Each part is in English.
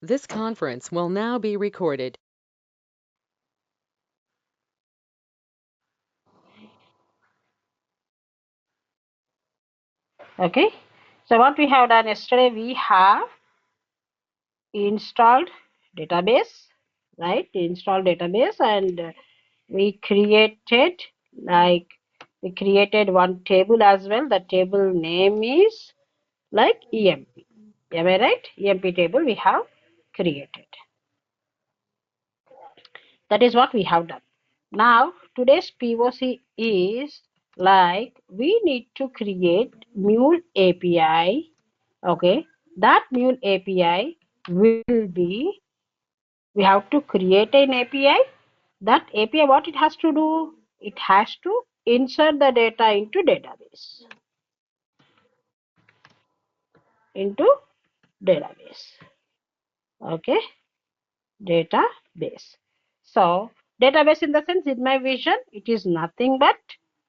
This conference will now be recorded. Okay, so what we have done yesterday, we have installed database, right? Install database, and we created like we created one table as well. The table name is like EMP. Am I right? EMP table we have created. That is what we have done. Now today's POC is like we need to create Mule API. Okay, that Mule API will be, we have to create an API. That API, what it has to do? It has to insert the data into database. Into database. Okay, database. So database, in the sense, in my vision, it is nothing but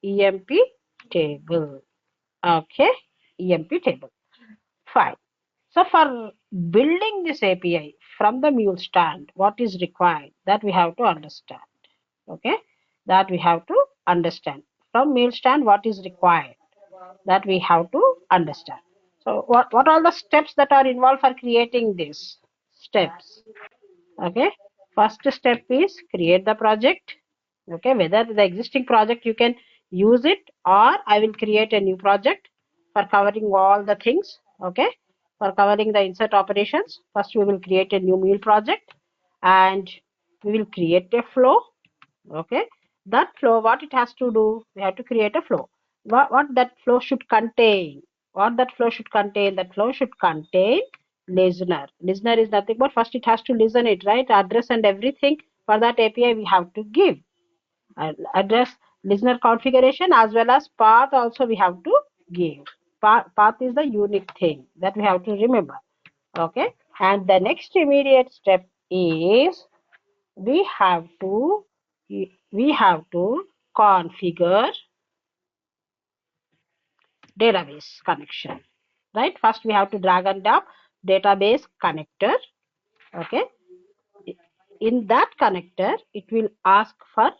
EMP table. Okay, EMP table. Fine. So for building this API from the mule stand, what is required, that we have to understand. Okay, that we have to understand. From mule stand, what is required, that we have to understand. So what are the steps that are involved for creating these steps? Okay, first step is create the project. Okay, whether the existing project you can use it, or I will create a new project for covering all the things. Okay, for covering the insert operations, first we will create a new mule project, and we will create a flow. Okay, that flow, what it has to do, we have to create a flow. What that flow should contain, that flow should contain listener is nothing but, first it has to listen it, right? Address and everything. For that API we have to give address, listener configuration, as well as path also we have to give. Path is the unique thing that we have to remember. Okay, and the next immediate step is we have to configure database connection, right? First we have to drag and drop database connector. Okay, in that connector it will ask for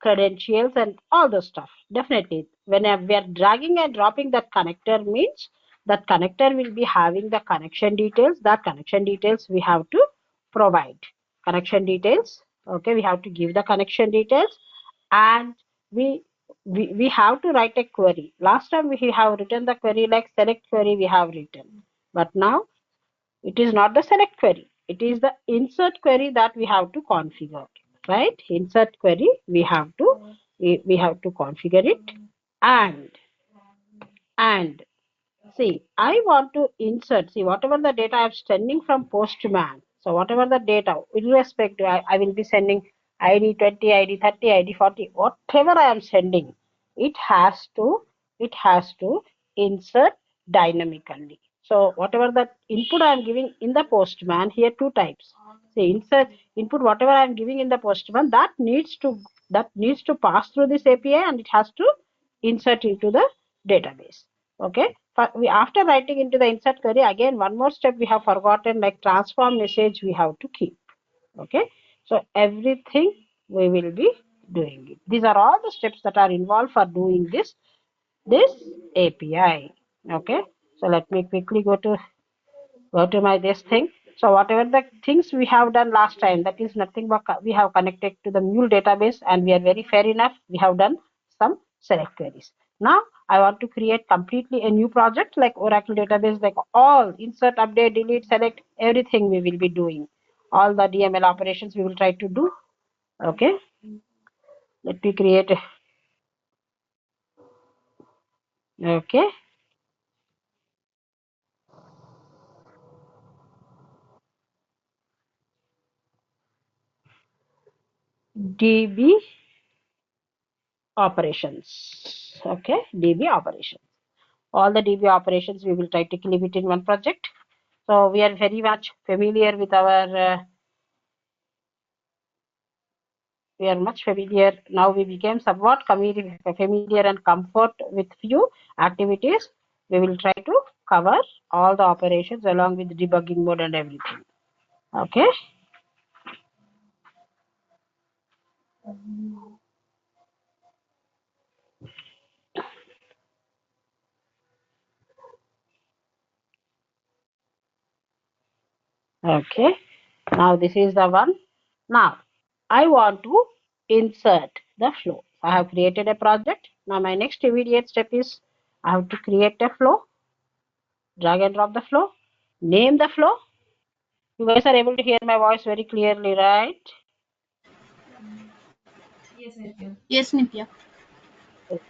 credentials and all the stuff. Definitely whenever we are dragging and dropping that connector, means that connector will be having the connection details. That connection details we have to provide. Connection details. Okay, we have to give the connection details, and we we have to write a query. Last time we have written the query like select query we have written, but now it is not the select query, it is the insert query that we have to configure, right? Insert query we have to, we have to configure it. And and see, I want to insert, see, whatever the data I'm sending from postman, so whatever the data, irrespective, I will be sending ID 20, ID 30, ID 40, whatever I am sending, it has to, insert dynamically. So whatever the input I am giving in the postman, here two types. See, insert input, whatever I am giving in the postman, that needs to pass through this API, and it has to insert into the database. Okay, after writing into the insert query, again one more step we have forgotten, like transform message we have to keep. Okay, so everything we will be doing it. These are all the steps that are involved for doing this API. Okay, so let me quickly go to my this thing. So whatever the things we have done last time, that is nothing but we have connected to the mule database, and we are very fair enough, we have done some select queries. Now I want to create completely a new project like Oracle database, like all insert, update, delete, select, everything we will be doing. All the DML operations we will try to do. Okay, let me create okay, DB operations. Okay, DB operations. All the DB operations we will try to keep it in one project. So we are very much familiar with our, we are much familiar. Now we became somewhat familiar and comfort with few activities. We will try to cover all the operations along with debugging mode and everything. Okay. Okay. Now this is the one. Now I want to insert the flow. I have created a project. Now my next immediate step is I have to create a flow, drag and drop the flow, name the flow. You guys are able to hear my voice very clearly, right? Yes, Nitya. Okay.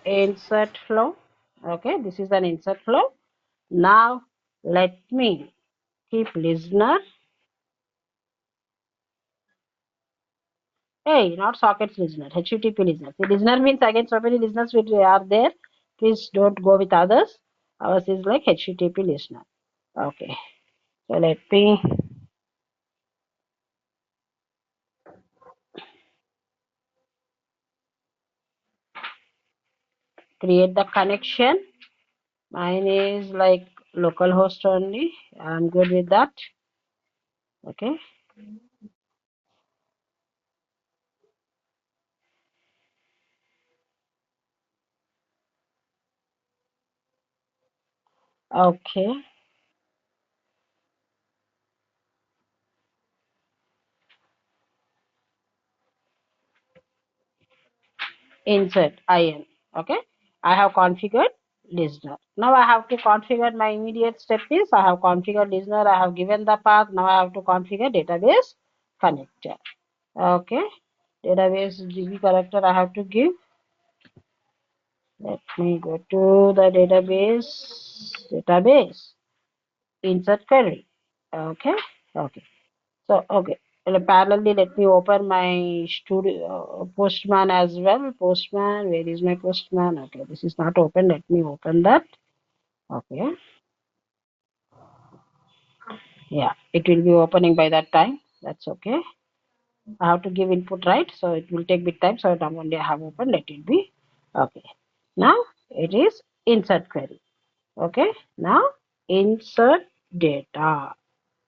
Insert flow. Okay, this is an insert flow. Now let me keep listener. Hey, not sockets listener, HTTP listener. The listener means again so many listeners which are there. Please don't go with others. Ours is like HTTP listener. Okay. So let me create the connection. Mine is like localhost only. I'm good with that. Okay. Okay. Insert IAM. Okay. I have configured listener. Now I have to configure my immediate step is I have configured listener. I have given the path. Now I have to configure database connector. Okay. Database DB connector I have to give. Let me go to the database, insert query. Okay. Okay. So, okay. Well, parallelly, let me open my studio postman as well. Postman, where is my postman? Okay, this is not open. Let me open that. Okay. Yeah, it will be opening by that time. That's okay. I have to give input, right? So it will take bit time. So now only I have opened. Let it be. Okay. Now it is insert query. Okay. Now insert data.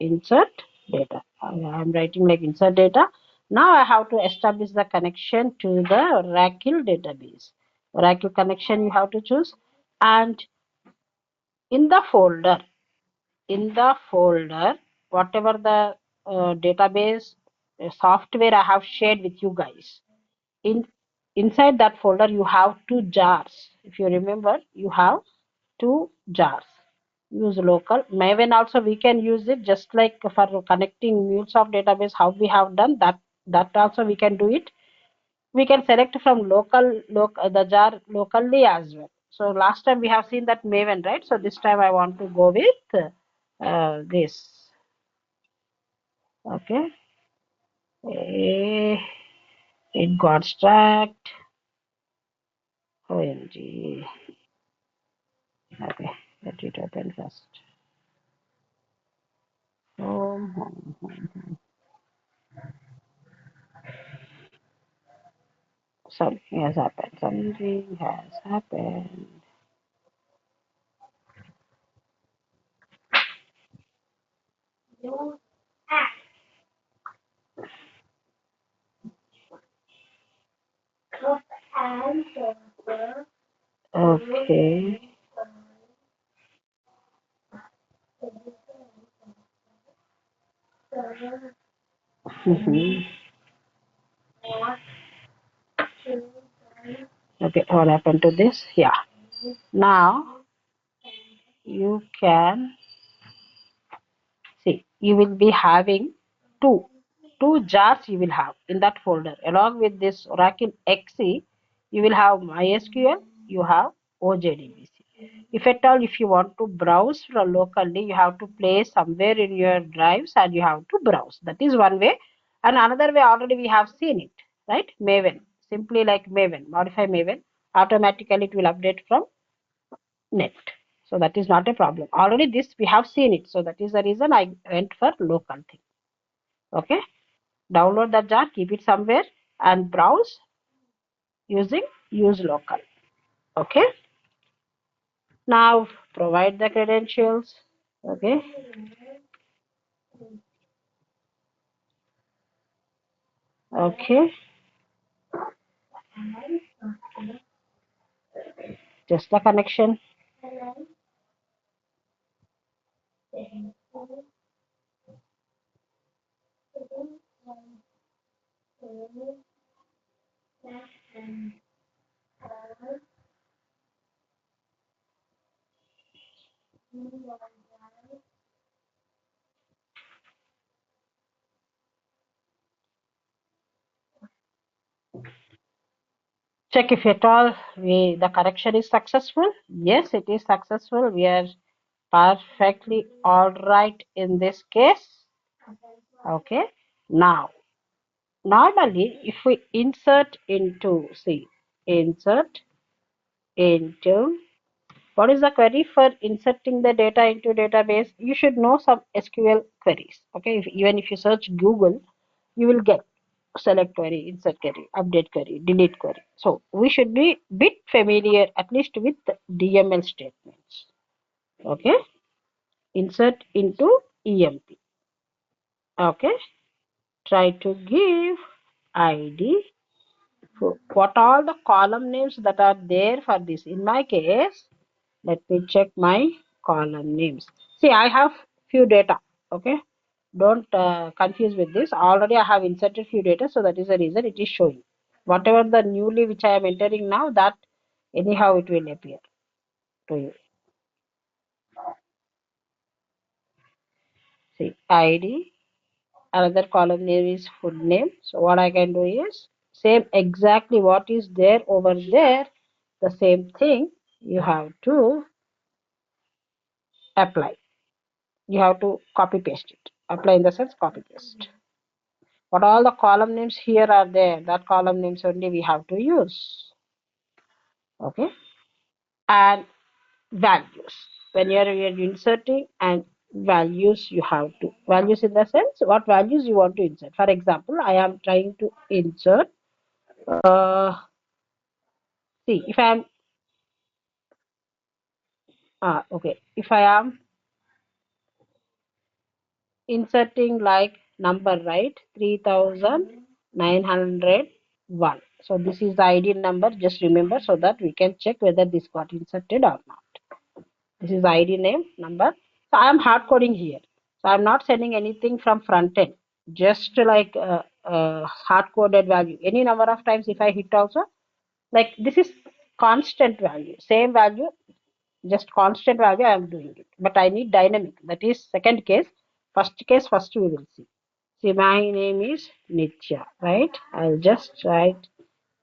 Insert data. I'm writing like insert data. Now I have to establish the connection to the Oracle database. Oracle connection you have to choose, and in the folder, whatever the database software I have shared with you guys, in inside that folder you have two jars. If you remember, you have two jars. Use local. Maven also we can use it just like for connecting MuleSoft database, how we have done that. That also we can do it. We can select from the jar locally as well. So last time we have seen that Maven, right? So this time I want to go with this. Okay. It got stuck. OMG. Okay. Let it open first. Something has happened. Something has happened. Okay. Mhm. Okay, what happened to this? Yeah. Now you can see you will be having two two jars you will have in that folder along with this Oracle XE. You will have MySQL, you have OJDBC. If at all if you want to browse from locally, you have to place somewhere in your drives and you have to browse. That is one way. And another way already we have seen it, right? Maven. Simply like Maven, modify Maven. Automatically it will update from net. So that is not a problem. Already this we have seen it. So that is the reason I went for local thing. Okay. Download the jar, keep it somewhere and browse using use local. Okay. Now provide the credentials. Okay. Okay, just the connection. Check if at all the correction is successful. Yes, it is successful. We are perfectly all right in this case. Okay. Now, normally, if we insert into, see, insert into, what is the query for inserting the data into database? You should know some SQL queries. Okay. Even if you search Google, you will get select query, insert query, update query, delete query. So we should be bit familiar at least with the DML statements. Okay, insert into EMP. Okay, try to give ID for what all the column names that are there for this. In my case, let me check my column names. See, I have few data. Okay, don't confuse with this. Already I have inserted few data, so that is the reason it is showing. Whatever the newly which I am entering now, that anyhow it will appear to you. See, ID, another column name is food name. So what I can do is same exactly what is there over there, the same thing you have to apply. You have to copy paste it. Apply in the sense copy paste. What all the column names here are there, that column names only we have to use. Okay, and values. When you're inserting and values, you have to values in the sense what values you want to insert. For example, I am trying to insert. See, if I am okay, if I am inserting like number, right, 3901. So this is the ID number. Just remember so that we can check whether this got inserted or not. This is ID name number. So I am hard coding here. So I'm not sending anything from front end. Just like hard coded value. Any number of times if I hit also, like this is constant value, same value, just constant value I am doing it. But I need dynamic. That is second case. First case, first we will see. See, my name is Nitya, right? I'll just write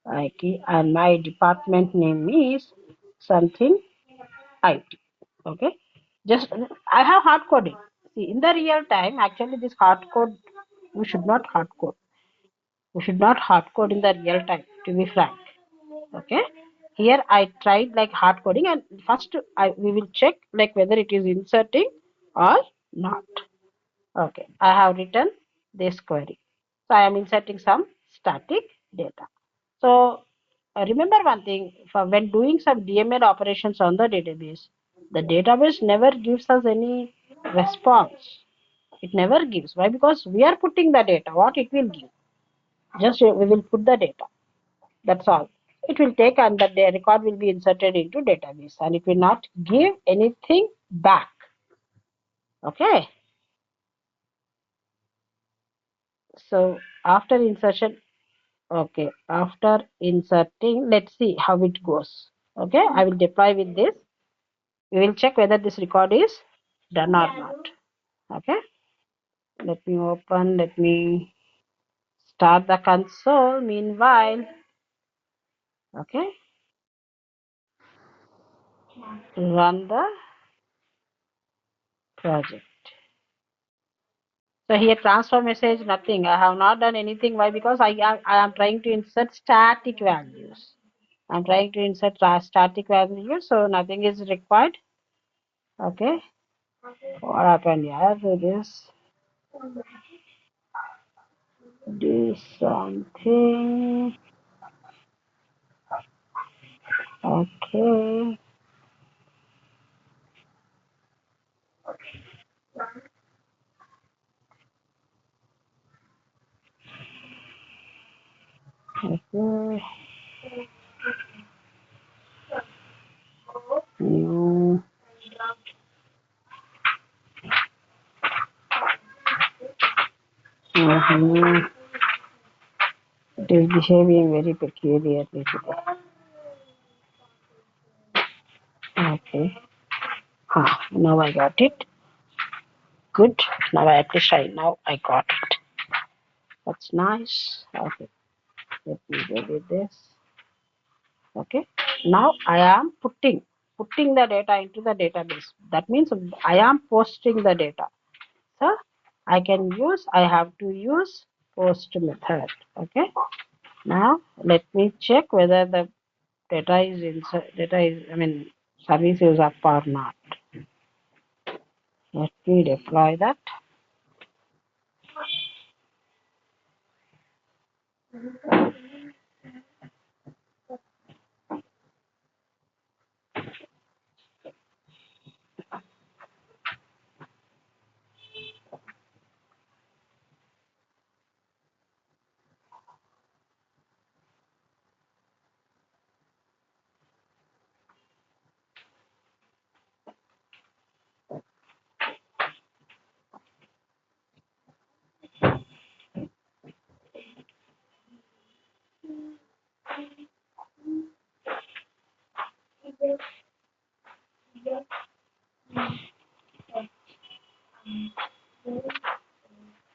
IT and my department name is something IT. Okay, just I have hard coding. See, in the real time, actually, this hard code we should not hard code. We should not hard code in the real time. To be frank, okay. Here I tried like hard coding, and first we will check like whether it is inserting or not. Okay, I have written this query. So I am inserting some static data. So remember one thing, for when doing some DML operations on the database never gives us any response. It never gives. Why? Because we are putting the data. What it will give? Just we will put the data. That's all. It will take and the record will be inserted into database and it will not give anything back. Okay. So after insertion, okay, after inserting, let's see how it goes. Okay, I will deploy with this. We will check whether this record is done or not. Okay, let me open, let me start the console meanwhile. Okay, run the project. So here transfer message, nothing. I have not done anything. Why? Because I am trying to insert static values. I'm trying to insert static values, so nothing is required. Okay, what happened here? So this do something. Okay. Okay. New. Mhm. It is behaving very peculiarly today. Okay. Now I got it. Good. Now I have to try. Now I got it. That's nice. Okay. Let me go with this. Okay. Now I am putting the data into the database. That means I am posting the data. So I have to use post method. Okay. Now let me check whether the service is up or not. Let me deploy that.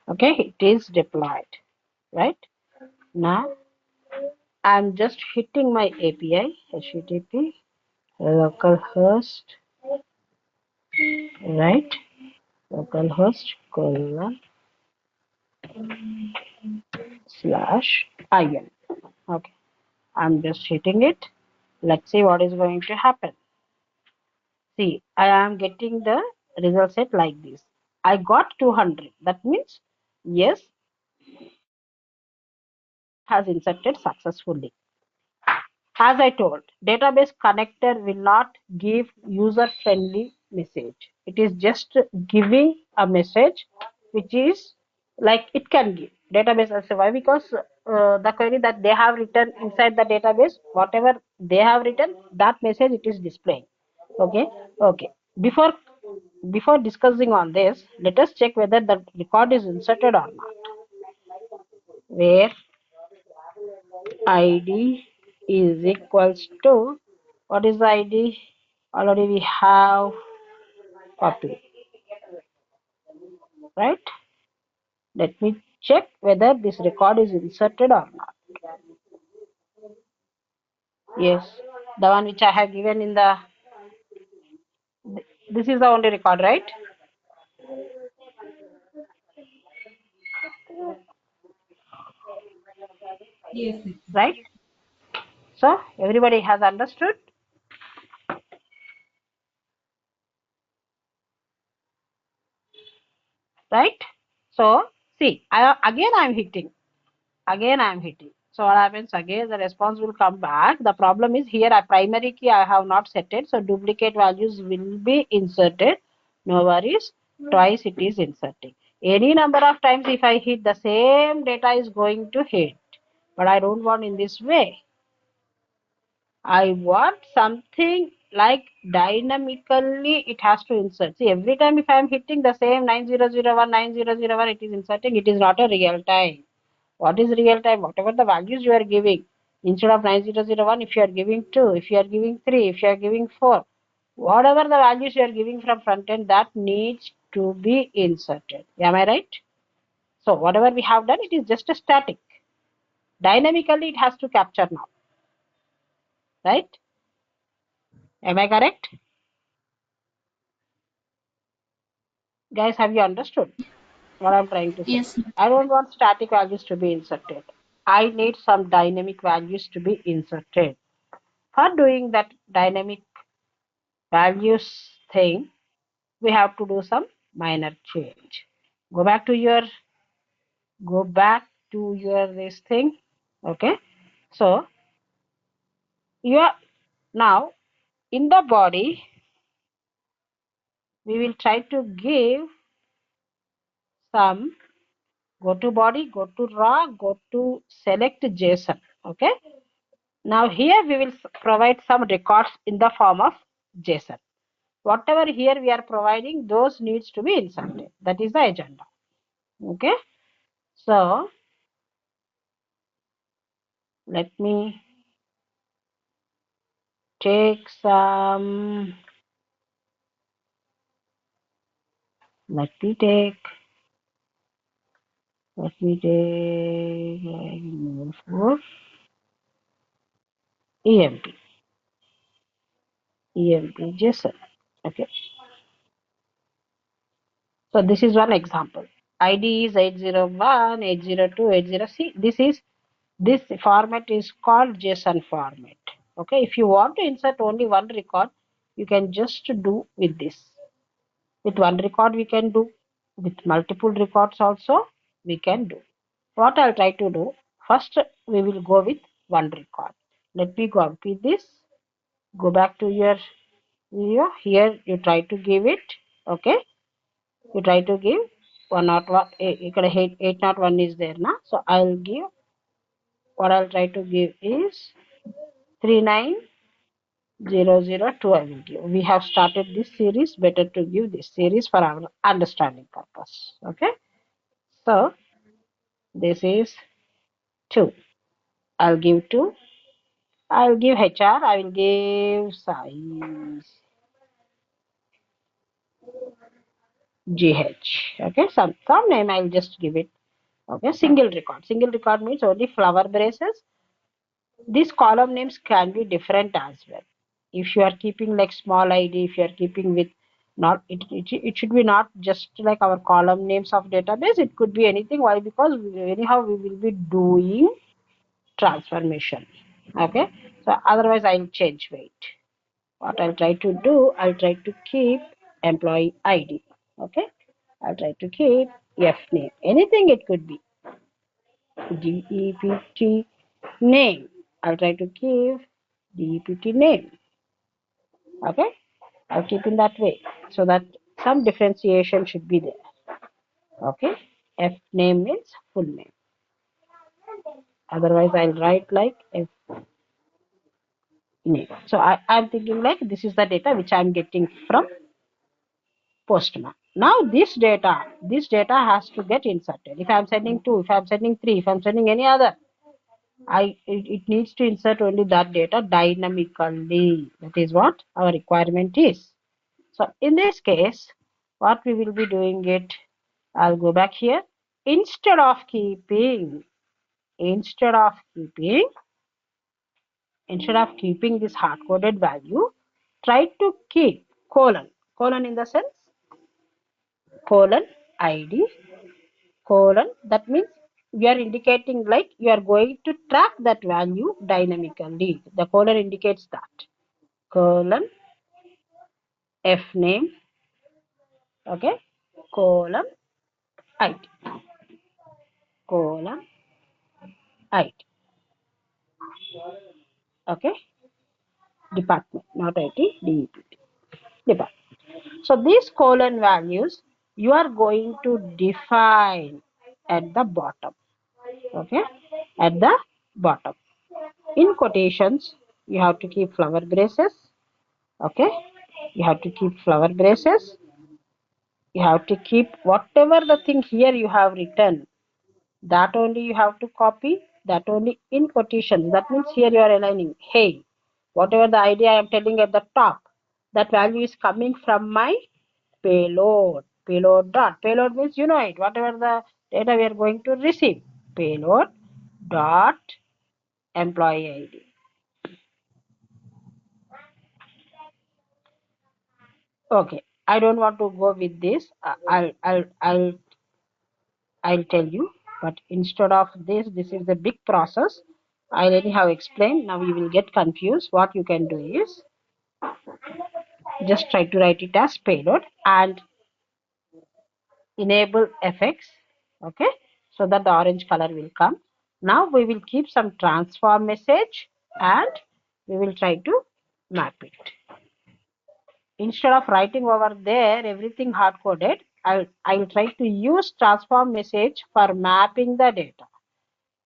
Okay, it is deployed. Right? Now I'm just hitting my API, HTTP, localhost, right? Localhost colon /IAM. Okay, I'm just hitting it. Let's see what is going to happen. See, I am getting the result set like this. I got 200. That means yes, has inserted successfully. As I told, database connector will not give user-friendly message. It is just giving a message which is like it can give. Database also why? Because the query that they have written inside the database, whatever they have written, that message it is displaying. Okay, okay. Before discussing on this, let us check whether the record is inserted or not. Where ID is equals to, what is the ID? Already we have copy, right? Let me check whether this record is inserted or not. Yes, the one which I have given in the, this is the only record, right? Yes. Right? So everybody has understood, right? So see, again I am hitting. So what happens, again the response will come back. The problem is here a primary key I have not set it, so duplicate values will be inserted. No worries, twice it is inserting. Any number of times if I hit, the same data is going to hit, but I don't want in this way. I want something like dynamically it has to insert. See, every time if I am hitting the same 9001 9001, it is inserting. It is not a real time. What is real time? Whatever the values you are giving, instead of 9001, if you are giving 2, if you are giving 3, if you are giving 4, whatever the values you are giving from front end, that needs to be inserted. Am I right? So whatever we have done, it is just a static. Dynamically, it has to capture now. Right? Am I correct? Guys, have you understood what I'm trying to say? Yes. I don't want static values to be inserted. I need some dynamic values to be inserted. For doing that dynamic values thing, we have to do some minor change. Go back to your this thing. Okay. So you are now in the body, we will try to give some, go to body, go to raw, go to select JSON. Okay. Now here we will provide some records in the form of JSON. Whatever here we are providing, those needs to be inserted. That is the agenda. Okay. So let me take some. Let me take for EMP JSON. Okay. So this is one example. ID is 801, 802, 80. See, this format is called JSON format. Okay. If you want to insert only one record, you can just do with this. With one record we can do. With multiple records also we can do. What I'll try to do, first we will go with one record. Let me copy this. Go back to your video. Here you try to give it. Okay. You try to give 101. ఇక్కడ 801 is there now. So I'll give, what I'll try to give is 39002 I will give. We have started this series. Better to give this series for our understanding purpose. Okay. So this is 2. I'll give 2. I'll give HR. I will give size GH. Okay. Some name I'll just give it. Okay. Single record. Single record means only flower braces. These column names can be different as well. If you are keeping like small ID, if you are keeping with not, it should be not just like our column names of database. It could be anything. Why? Because anyhow we will be doing transformation. Okay. So otherwise I'll change weight. What I'll try to do, I'll try to keep employee ID. Okay. I'll try to keep F name. Anything it could be. DEPT name. I'll try to give DEPT name. Okay. I'll keep in that way so that some differentiation should be there. Okay. F name means full name. Otherwise, I'll write like F name. So I'm thinking like this is the data which I'm getting from Postman. Now this data has to get inserted. If I'm sending 2, if I'm sending 3, if I'm sending any other, it needs to insert only that data dynamically. That is what our requirement is. So in this case, what we will be doing it, I'll go back here. Instead of keeping this hard-coded value, try to keep colon in the sense colon ID colon. That means we are indicating like you are going to track that value dynamically. The colon indicates that. Colon F name. Okay. Colon ID. Colon ID. Okay. Department, not IT, DEPT. Department. So these colon values you are going to define at the bottom. Okay. At the bottom. In quotations, you have to keep flower braces. Okay. You have to keep flower braces. You have to keep whatever the thing here you have written, that only you have to copy, that only in quotations. That means here you are aligning, hey, whatever the idea I am telling at the top, that value is coming from my payload. Payload dot. Payload means you know it, whatever the data we are going to receive. Payload dot employee ID. Okay, I don't want to go with this. I'll tell you, but instead of this is a big process. I'll anyhow explain. Now you will get confused. What you can do is just try to write it as payload and enable FX. Okay, so that the orange color will come. Now we will keep some transform message and we will try to map it. Instead of writing over there everything hard coded, I'll try to use transform message for mapping the data.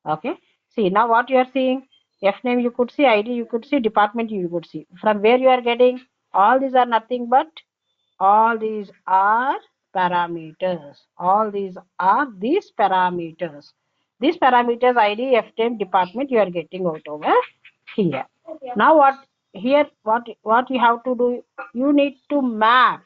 Okay. See, now what you are seeing, F name you could see, ID you could see, department you could see. From where you are getting, all these are nothing but, all these are parameters. All these are these parameters. These parameters, ID, F name, department, you are getting out over here. Now what you have to do, you need to map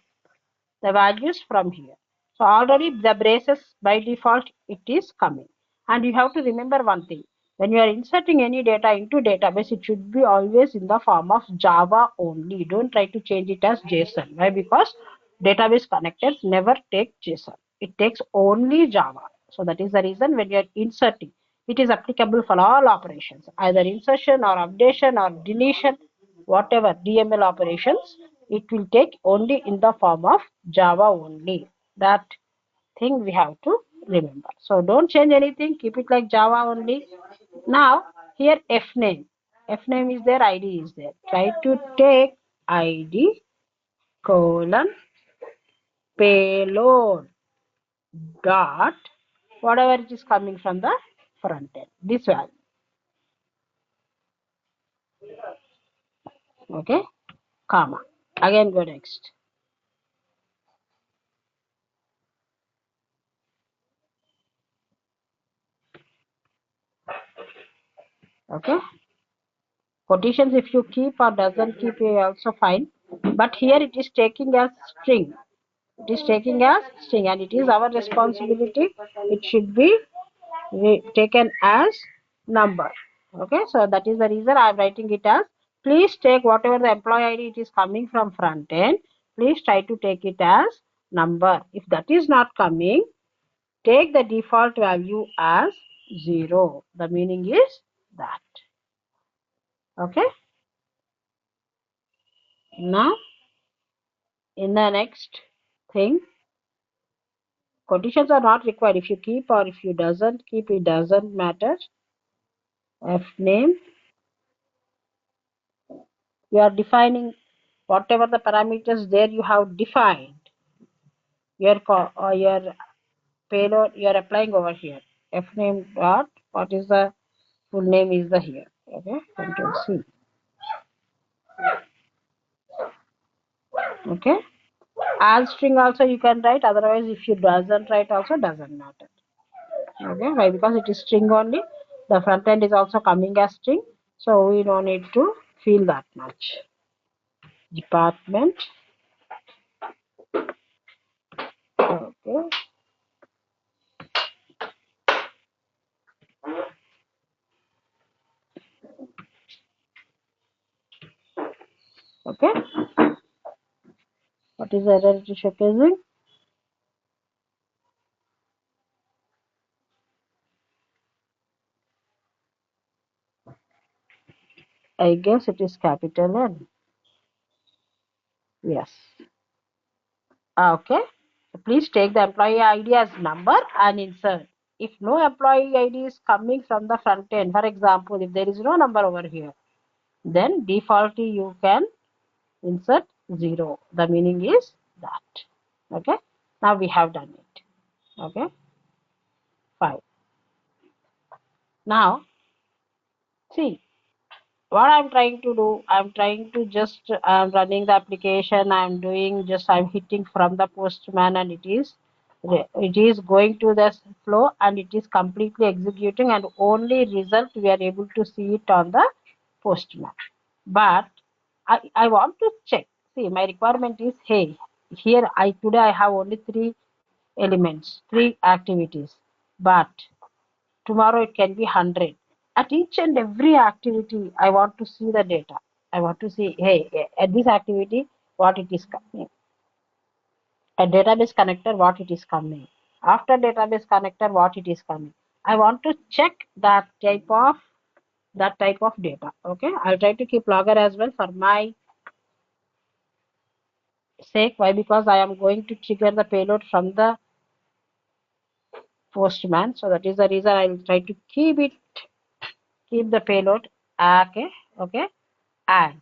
the values from here. So already the braces by default it is coming. And you have to remember one thing. When you are inserting any data into database, it should be always in the form of Java only. Don't try to change it as JSON. Why? Because database connectors never take JSON. It takes only Java. So that is the reason when you are inserting, it is applicable for all operations, either insertion or updation or deletion, whatever DML operations, it will take only in the form of Java only. That thing we have to remember. So don't change anything, keep it like Java only. Now here F name. F name is there, ID is there. Try to take ID colon payload dot whatever it is coming from the front end. This value. Okay, comma. Again go next. Okay. Quotations if you keep or doesn't keep also fine. But here it is taking as string. It is taking as string and it is our responsibility. It should be taken as number. Okay, so that is the reason I am writing it as, please take whatever the employee ID it is coming from front end, please try to take it as number. If that is not coming, take the default value as 0. The meaning is that. Okay, now in the next thing, conditions are not required. If you keep or if you doesn't keep, it doesn't matter. F name, you are defining whatever the parameters there you have defined. Your your payload you are applying over here. F name dot what is the full name is the here. Okay, Control C. Okay, as string also you can write. Otherwise, if you doesn't write also doesn't matter. Okay, why? Because it is string only. The front end is also coming as string, so we don't need to feel that much. Department. Okay. Okay. What is the error it is showcasing? I guess it is capital N. Yes. Okay. So please take the employee ID as number and insert. If no employee ID is coming from the front end, for example, if there is no number over here, then defaultly you can insert 0. The meaning is that. Okay. Now we have done it. Okay. Fine. Now, see what I'm trying to do. I'm trying to just, I'm running the application. I'm doing just, I'm hitting from the postman and it is going to the flow and it is completely executing and only result we are able to see it on the postman. But I want to check. See, my requirement is, hey, here today I have only 3 elements, 3 activities, but tomorrow it can be 100. At each and every activity, I want to see the data. I want to see, hey, at this activity, what it is coming. A database connector, what it is coming. After database connector, what it is coming. I want to check that type of data. Okay, I'll try to keep logger as well for my sake. Why? Because I am going to trigger the payload from the postman. So that is the reason I'll try to keep the payload. Okay. And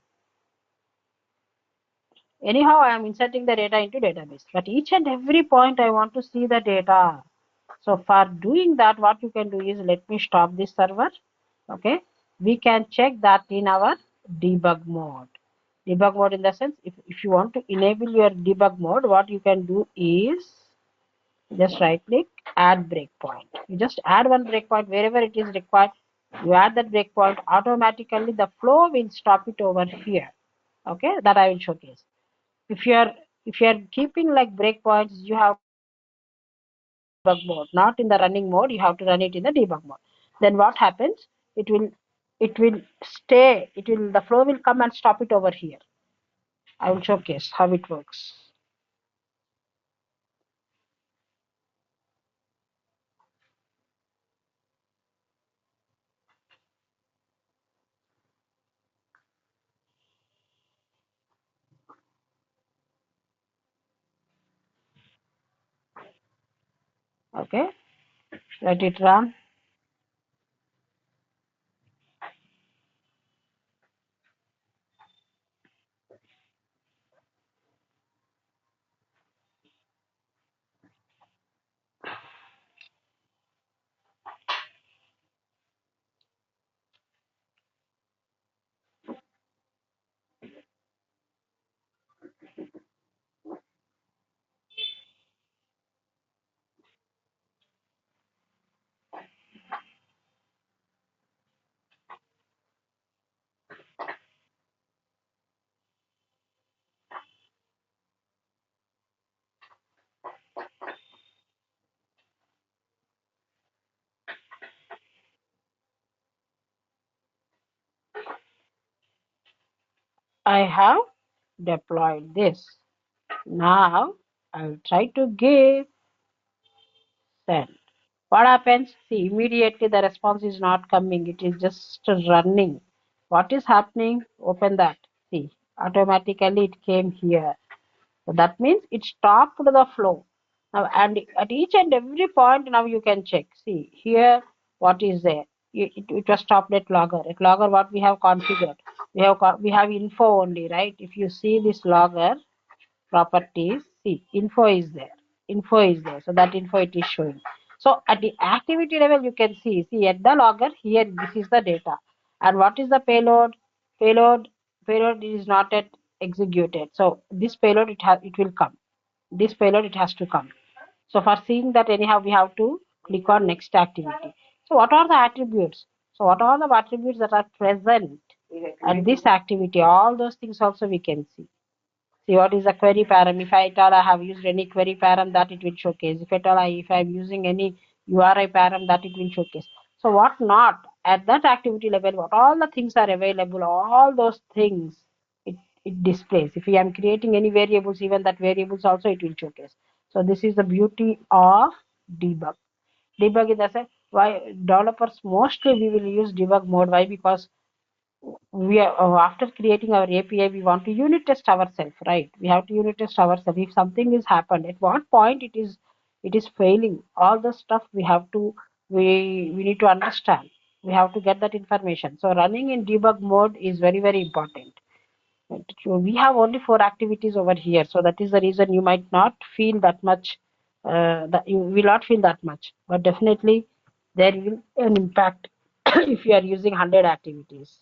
anyhow, I am inserting the data into database. But each and every point I want to see the data. So for doing that, what you can do is, let me stop this server. Okay. we can check that in our debug mode. Debug mode in the sense, if you want to enable your debug mode, what you can do is just right click, add breakpoint. You just add one breakpoint wherever it is required. You add that breakpoint, automatically the flow will stop it over here. Okay, that I will showcase. If you are keeping like breakpoints, you have debug mode, not in the running mode. You have to run it in the debug mode. Then what happens? It will stay. The flow will come and stop it over here. I will showcase how it works. Okay, let it run. I have deployed this. Now I will try to give send. What happens? See, immediately the response is not coming. It is just running. What is happening? Open that. See, automatically it came here. So that means it stopped the flow. Now, and at each and every point, now you can check. See, here, what is there? It was stopped at logger. At logger, what we have configured? We have info only, right? If you see this logger, properties, see info is there, so that info it is showing. So at the activity level you can see at the logger here, this is the data. And what is the payload? Payload is not yet executed, so this payload it will come. This payload it has to come. So for seeing that, anyhow we have to click on next activity. So what are the attributes? So what are the attributes that are present at this activity? All those things also we can see. See what is the query param. If I at all I have used any query param, that it will showcase. If at all if I am using any URI param, that it will showcase. So what not at that activity level, what all the things are available, all those things it displays. If I am creating any variables, even that variables also it will showcase. So this is the beauty of debug. Debug in the sense, why developers mostly we will use debug mode. Why? Because we are after creating our API, we want to unit test ourselves, right? We have to unit test ourselves. If something is happened, at what point it is failing, all the stuff we need to understand. We have to get that information. So running in debug mode is very, very important. So we have only 4 activities over here, so that is the reason you might not feel that much. That you will not feel that much, but definitely there will an impact if you are using 100 activities.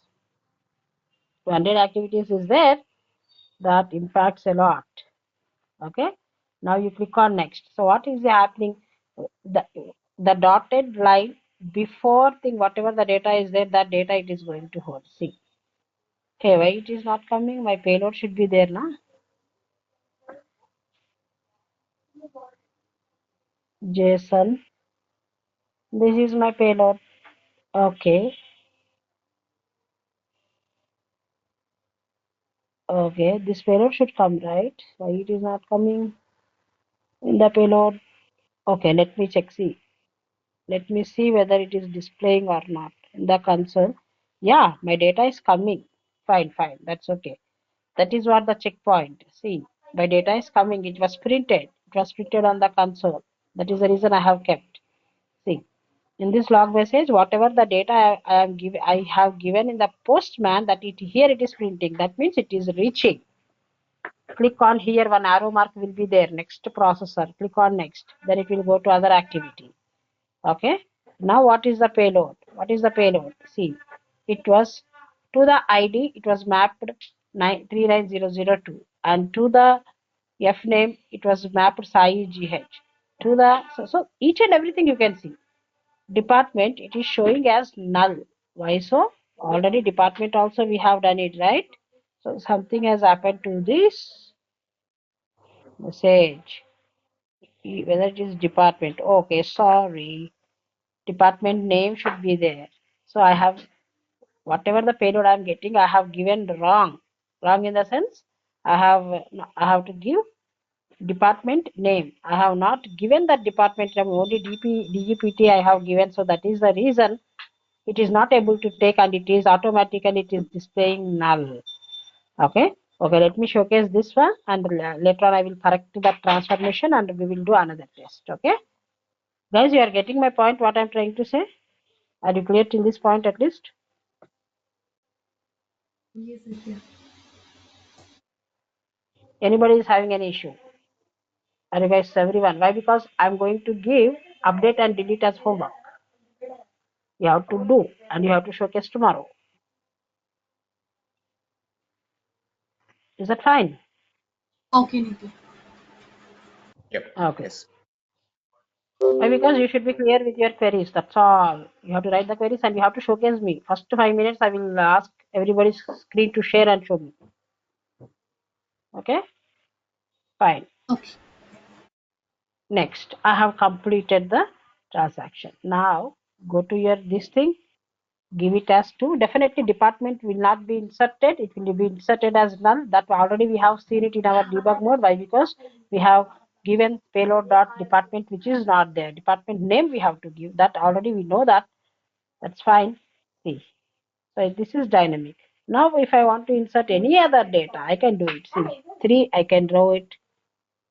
100 activities is there, that impacts a lot. Okay, now you click on next. So what is happening? The dotted line before thing, whatever the data is there, that data it is going to hold. See, hey, why it is not coming? My payload should be there now. JSON, this is my payload. Okay, okay, this payload should come, right? Why it is not coming in the payload? Okay, let me check. See, let me see whether it is displaying or not in the console. Yeah, my data is coming. Fine, fine. That's okay. That is what the checkpoint. See, my data is coming. It was printed. It was printed on the console. That is the reason I have kept. See, in this log message, whatever the data I have given in the postman, that here it is printing. That means it is reaching. Click on here. One arrow mark will be there. Next processor. Click on next. Then it will go to other activity. Okay, now what is the payload? See, it was to the ID, it was mapped 39002, and to the F name, it was mapped Sai GH. To the so each and everything you can see. Department, it is showing as null. Why so? Already department also we have done it, right? So something has happened to this message. Whether it is department. Okay, sorry. Department name should be there. So I have whatever the payload I'm getting, I have given wrong. Wrong in the sense I have to give department name. I have not given that department name, only DGPT I have given. So that is the reason it is not able to take, and it is automatically it is displaying null. Okay. Okay, let me showcase this one, and later on I will correct that transformation and we will do another test. Okay. Guys, you are getting my point, what I'm trying to say? Are you clear till this point at least? Yes, Nitya. Anybody is having any issue? Are you guys everyone? Why? Because I'm going to give update and delete as homework. You have to do and you have to showcase tomorrow. Is that fine? Okay, Nitya. Yep. Okay. Yes. Why? Because you should be clear with your queries. That's all. You have to write the queries and you have to showcase me. First 5 minutes, I will ask everybody's screen to share and show me. Okay? Fine. Okay. Next, I have completed the transaction. Now, go to your this thing, give it as to. Definitely, department will not be inserted. It will be inserted as null. That already we have seen it in our debug mode. Why? Because we have given payload dot department, which is not there. Department name we have to give. That already we know that. That's fine. See. So this is dynamic. Now if I want to insert any other data, I can do it. See, 3, I can draw it.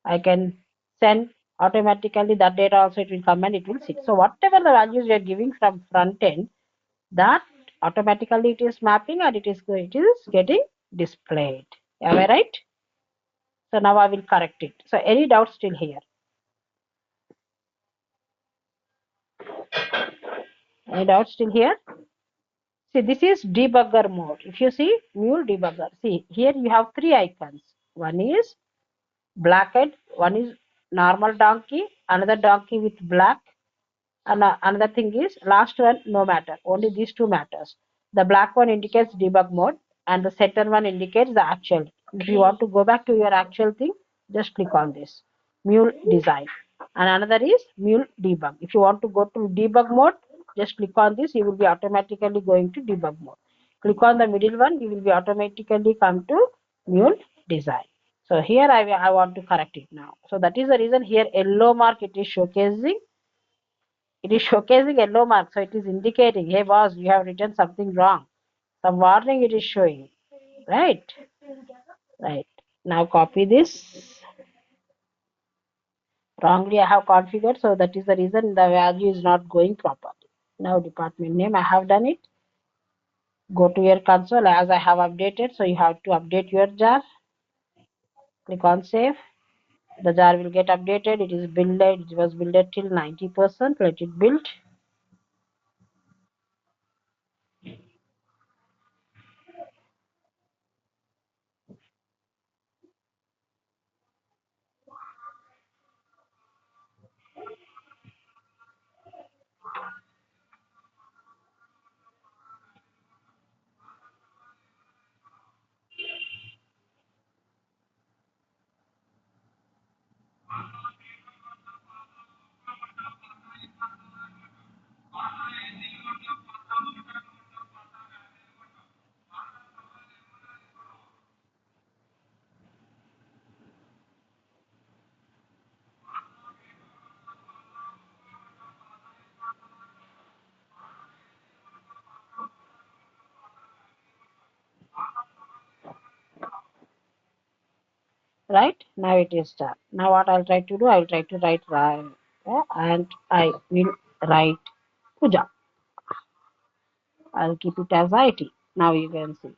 I can send automatically that data also it will come and it will sit. So whatever the values you are giving from front end, that automatically it is mapping and it is getting displayed. Am I right? So now I will correct it. So any doubts still here? Any doubts still here? See, this is debugger mode. If you see mule debugger, see here you have 3 icons. One is blackhead, one is normal donkey, another donkey with black, and another thing is last one no matter. Only these two matters. The black one indicates debug mode and the center one indicates the actual. If you want to go back to your actual thing, just click on this mule design, and another is mule debug. If you want to go to debug mode, just click on this, you will be automatically going to debug mode. Click on the middle one, you will be automatically come to mule design. So here I want to correct it now. So that is the reason here yellow mark it is showcasing. It is showcasing yellow mark. So it is indicating, hey boss, you have written something wrong. Some warning it is showing. Right? Right. Now copy this. Wrongly I have configured. So that is the reason the value is not going properly. Now department name, I have done it. Go to your console as I have updated. So you have to update your jar. Click on save. The jar will get updated. It is builded. It was built till 90%. Let it build. Right, now it is done. Now what I'll try to do, I'll try to write and I will write puja. I'll keep it as IT. Now you can see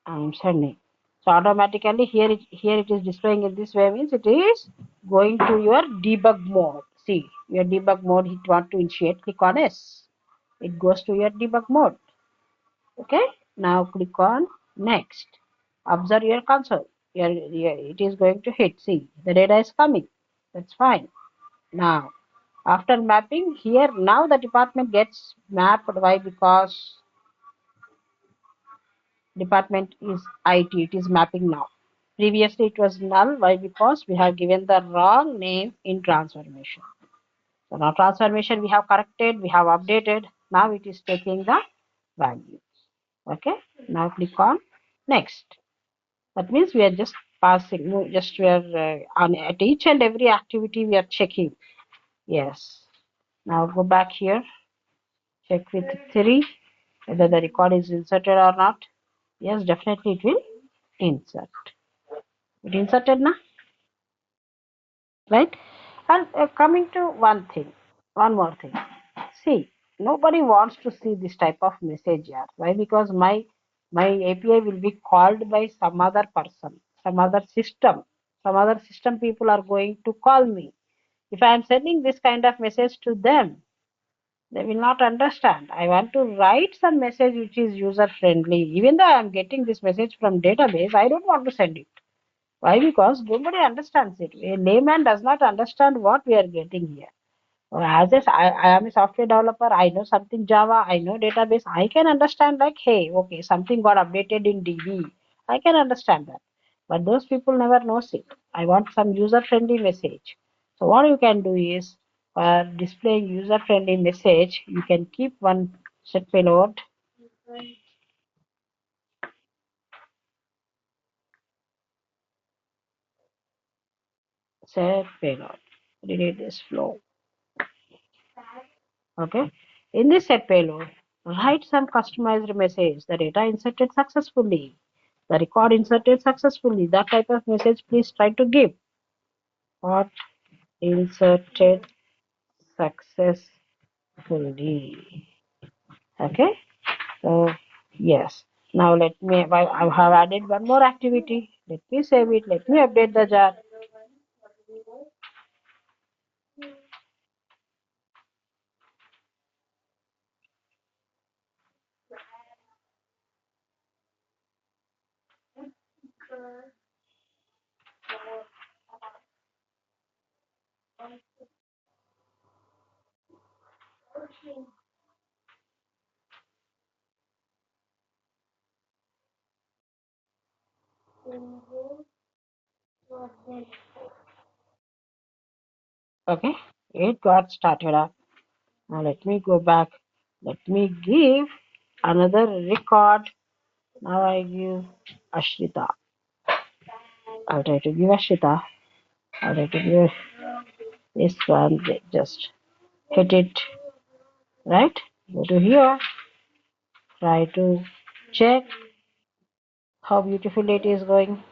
I'm sending. So automatically here it is displaying in this way, means it is going to your debug mode. See your debug mode, it want to initiate, click on S. it goes to your debug mode. Okay, now click on next. Observe your console. It is going to hit. See, the data is coming. That's fine. Now, after mapping here, now the department gets mapped. Why? Because department is IT. It is mapping now. Previously, it was null. Why? Because we have given the wrong name in transformation. So now transformation we have corrected, we have updated. Now it is taking the value. Okay. Now click on next. That means we are just passing. Just we are on at each and every activity we are checking. Yes. Now go back here. Check with 3 whether the record is inserted or not. Yes, definitely it will insert. It inserted now, right? And coming to one more thing. See, nobody wants to see this type of message here. Why? Because my API will be called by some other person, some other system. Some other system people are going to call me. If I am sending this kind of message to them, they will not understand. I want to write some message which is user friendly. Even though I am getting this message from database, I don't want to send it. Why? Because nobody understands it. A layman does not understand what we are getting here. I am a software developer, I know something Java, I know database, I can understand like, hey, okay, something got updated in DB. I can understand that. But those people never knows it. I want some user-friendly message. So what you can do is, for displaying user-friendly message, you can keep one set payload, set payload, delete this flow. Okay. In this set payload, write some customized message. The data inserted successfully. The record inserted successfully. That type of message please try to give. What inserted successfully. Okay. So yes. Now let me, I have added one more activity. Let me save it. Let me update the jar. Okay. It got started up. Now let me go back. Let me give another record. Now I give Ashrita. I'll try to give Ashrita. I'll try to give this one. Just hit it, right? Go to here. Try to check how beautiful it is going.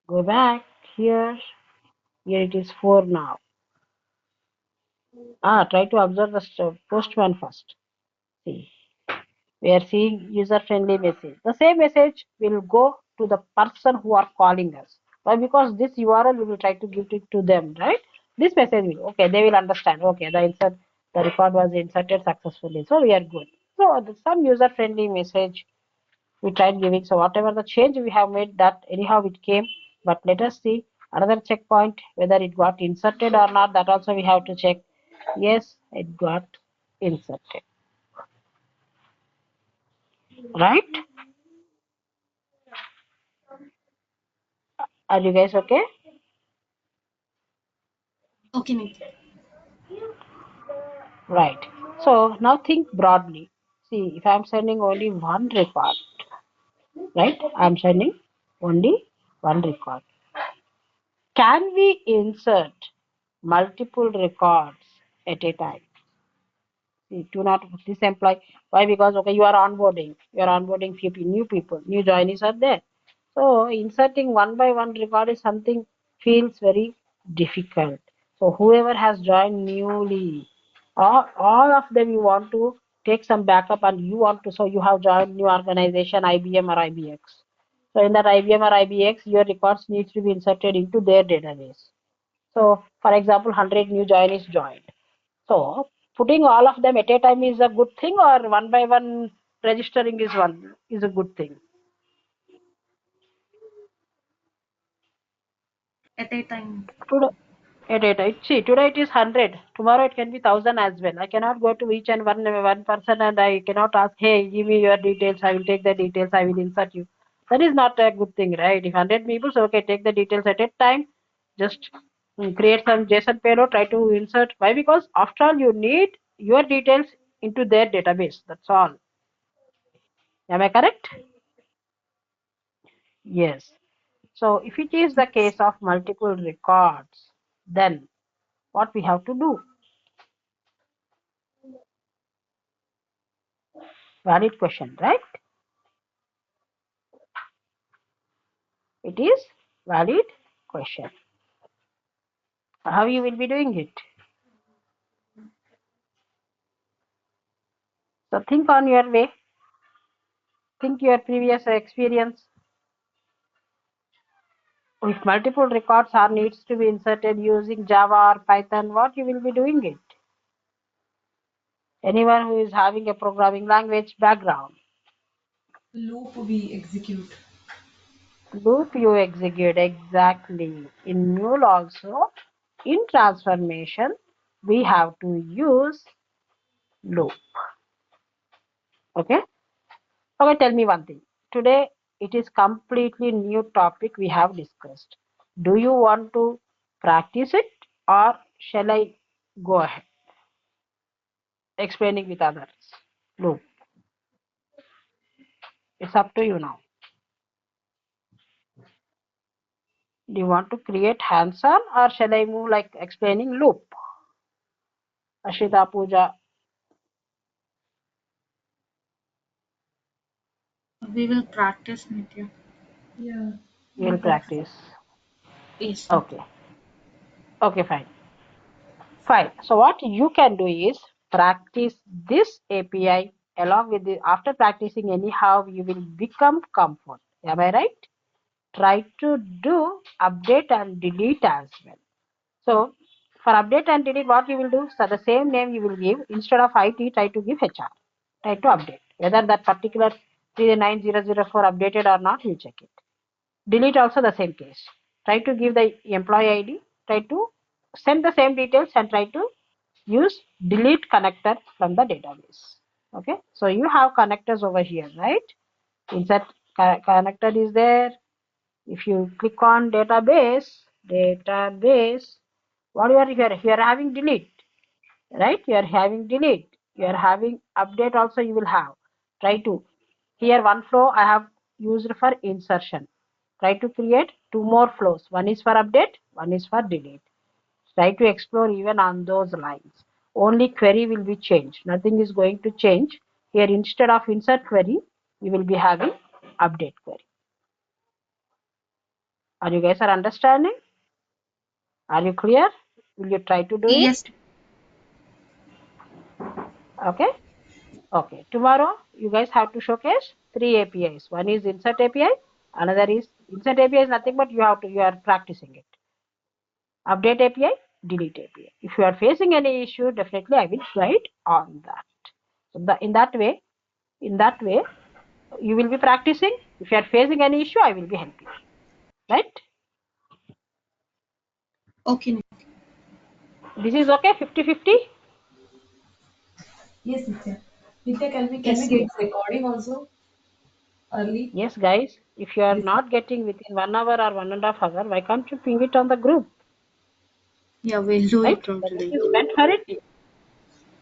Go back here. Here it is 4 now. Try to observe the post one first. See. We are seeing user-friendly message. The same message will go to the person who are calling us. Why? Because this URL we will try to give it to them, right? This message will, okay, they will understand. Okay, the record was inserted successfully. So we are good. So some user-friendly message we tried giving. So whatever the change we have made, that anyhow it came. But let us see another checkpoint whether it got inserted or not. That also we have to check. Yes, it got inserted. Right? Are you guys okay? Okay, Niti. Right. So now think broadly. See, if I'm sending only one record, right? I'm sending only one record. Can we insert multiple records at a time? See, do not this employee. Why? Because okay, you are onboarding few new people, new joinees are there. So inserting one by one record is something feels very difficult. So whoever has joined newly, all of them you want to take some backup and you want to, so you have joined new organization IBM or IBX. So in that IBM or IBX, your records needs to be inserted into their database. So for example, 100 new joinees joined. So putting all of them at a time is a good thing, or one by one registering is a good thing? At a time. Today, at a time. See, today it is 100. Tomorrow it can be 1,000 as well. I cannot go to each and one person and I cannot ask, hey, give me your details. I will take the details. I will insert you. That is not a good thing, right? If 100 people, so okay, take the details at a time. Just create some JSON payload, try to insert. Why? Because after all, you need your details into their database. That's all. Am I correct? Yes. So if it is the case of multiple records, then what we have to do? Valid question, right? It is valid question. How you will be doing it? So think on your way. Think your previous experience. If multiple records are needs to be inserted using Java or Python, what you will be doing it? Anyone who is having a programming language background. Loop we execute. Loop you execute exactly. In mule also, in transformation, we have to use loop. Okay? Okay, tell me one thing. Today, it is completely new topic we have discussed. Do you want to practice it or shall I go ahead explaining with others? Loop. It's up to you now. Do you want to create hands-on or shall I move like explaining loop? Ashita, Pooja, We will practice, Nitya. Yeah. you will practice. Yes, Nitya. Okay. Okay, fine. Fine. So what you can do is practice this API along with the after practicing anyhow you will become comfort. Am I right? Try to do update and delete as well. So for update and delete what you will do? So the same name you will give instead of IT try to give HR. Try to update. Whether that particular 39004 updated or not, you check it. Delete also the same case. Try to give the employee ID. Try to send the same details and try to use delete connector from the database. Okay, so you have connectors over here, right? Insert connector is there. If you click on database, what you are here? You are having delete, right? You are having delete. You are having update also. You will have. Try to here one flow I have used for insertion. Try to create two more flows. One is for update, one is for delete. Try to explore even on those lines. Only query will be changed. Nothing is going to change. Here instead of insert query, you will be having update query. Are you guys are understanding? Are you clear? Will you try to do it? Yes. Okay. Okay. Tomorrow you guys have to showcase three APIs. One is insert API. Another is insert API is nothing but you are practicing it. Update API, delete API. If you are facing any issue, definitely I will guide on that. So in that way, you will be practicing. If you are facing any issue, I will be helping. Right? Okay, Nitya. This is okay, 50-50? Yes, Nitya. Nitya, can we Yes, get the recording also early? Yes, guys. If you are not getting within 1 hour or 1.5 hours, why can't you ping it on the group? Yeah, we'll do Right? it from The link today. is meant for it.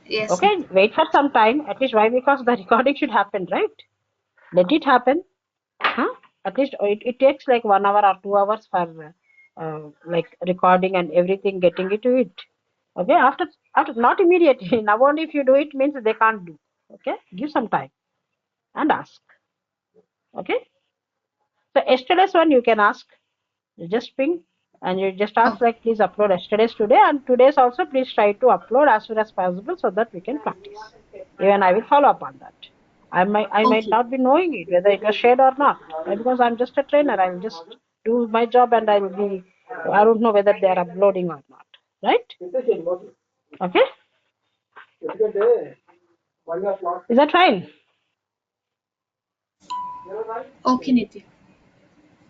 Yes, Okay, Nitya. wait for some time. At least why? Because the recording should happen, right? Let it happen. Huh? At least it takes like 1 hour or 2 hours for like recording and everything, getting it to it. Okay, after not immediately. Now only if you do it means they can't do. Okay, give some time and ask. Okay, so yesterday's one you can ask. You just ping and you just ask Oh, like please upload yesterday's today and today's also please try to upload as soon as possible so that we can practice. Even I will follow up on that. I might okay. not be knowing it whether it was shared or not because I'm just a trainer. I will just do my job and I will be. I don't know whether they are uploading or not. Right? Okay. Is that fine? Okay, Nitya.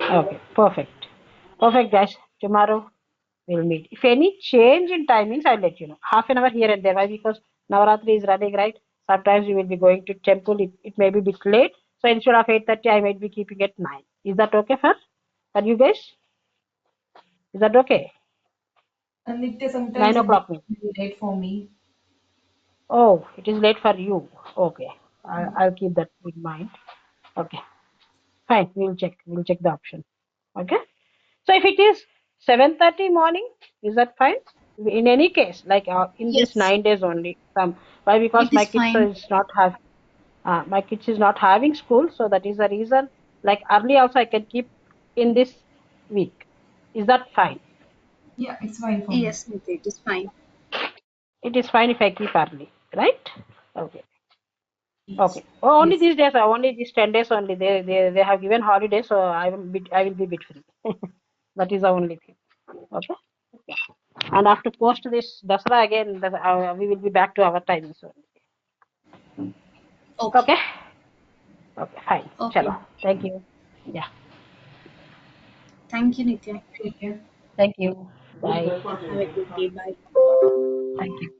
Okay, perfect. Perfect, guys. Tomorrow we'll meet. If any change in timings, I'll let you know. Half an hour here and there. Why? Because Navaratri is running, right? Sometimes we will be going to temple. It may be a bit late. So instead of 8:30, I might be keeping it 9. Is that okay for you guys? Is that okay? Nitya, 9 sometimes it o'clock means. becomes late for me. Oh, it is late for you. Okay. I'll keep that in mind. Okay. Fine. We'll check. We'll check the option. Okay. So if it is 7:30 morning, is that fine? In any case, like in these Yes, 9 days only. Why? it Because is fine. my kids is not having school, so that is the reason. Like early also I can keep in this week. Is that fine? Yeah, it's fine for me. Yes, Nitya, it is fine. It is fine if I keep early, right? Okay. Yes. Okay. Oh, only Yes. these days, only these 10 days only. They have given holiday, so I will be bit free. That is the only thing. Okay. And after post this Dasara again, we will be back to our timing. So Okay, okay. Okay. Fine. okay. Chalo. Thank you. Yeah. Thank you, Nitya. Take care. Thank you. Bye. Have a good day. Bye. Thank you.